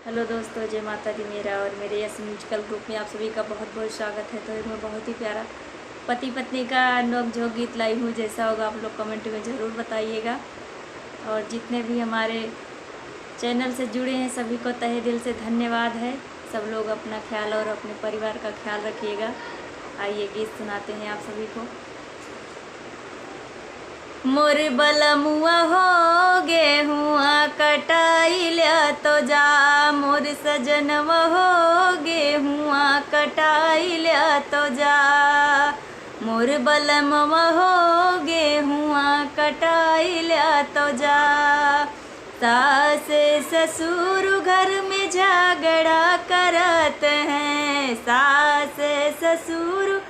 Hello दोस्तों, जय माता दी। मेरा और मेरे यस म्यूजिकल ग्रुप में आप सभी का बहुत बहुत स्वागत है। तो मैं बहुत ही प्यारा पति पत्नी का नोक-झोंक गीत लाई हूँ। जैसा होगा आप लोग कमेंट में ज़रूर बताइएगा। और जितने भी हमारे चैनल से जुड़े हैं सभी को तहे दिल से धन्यवाद है। सब लोग अपना ख्याल और अपने परिवार का ख्याल रखिएगा। आइए गीत सुनाते हैं आप सभी को। मोर बलमुआ हो गेहुआ कटाई लिया तो जा, मोर सजनवा हो गेहुआ कटाई लिया तो जा, मोर बलमुआ हो गेहुआ कटाई लिया तो जा। सास ससुर घर में झगड़ा करत हैं, सास ससुर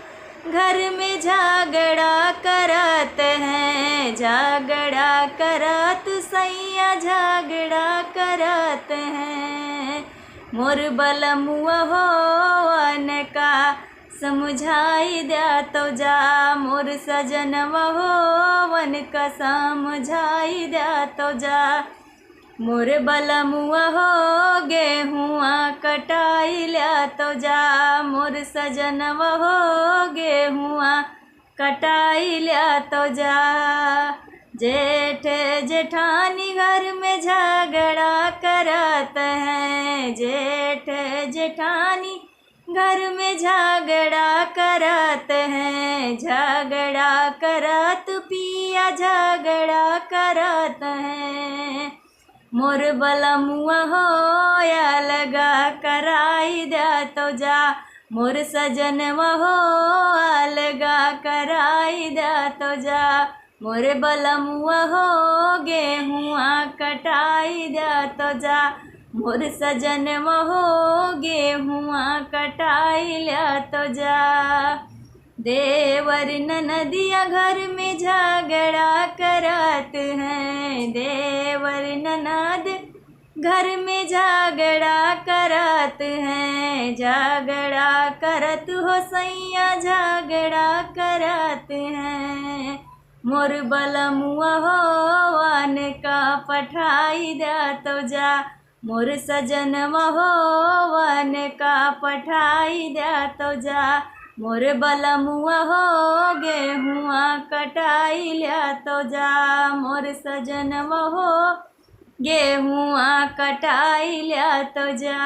घर में झगड़ा करत हैं, झगड़ा करत सैया झगड़ा करत हैं। मोर बलमुआ हो वन का समझाई दिया तो जा, मोर सजनवा हो वन का समझाई दिया तो जा। मोर बलमुआ हो गेहुआ कटाई लिया तो जा, मोर सजनवा हो गेहुआ कटाई लिया तो जा। जेठ जेठानी घर में झगड़ा करत हैं, जेठ जेठानी घर में झगड़ा करत हैं, झगड़ा करत पिया झगड़ा करत हैं। मोर बलमुआ हो या लगा कराई दिया तो जा, मोर सजनवा हो अलगा कराई दिया तो जा। मोर बलमुआ हो गेहुआ कटाई दिया तो जा, मोर सजनवा हो गेहुआ कटाई लिया तो जा। देवर ननदिया घर में झगड़ा करत हैं, देवर ननद घर में झगड़ा करत हैं, झगड़ा करत हो सैया झगड़ा करत हैं। मोर बलमुआ हो वन का पठाई दिया तो जा, मोर सजनवा हो वन का पठाई दिया तो जा। मोर बलमुआ हो गेहुआ कटाई लिया तो जा, मोर सजनवा हो गेहुआ कटाई लिया तो जा।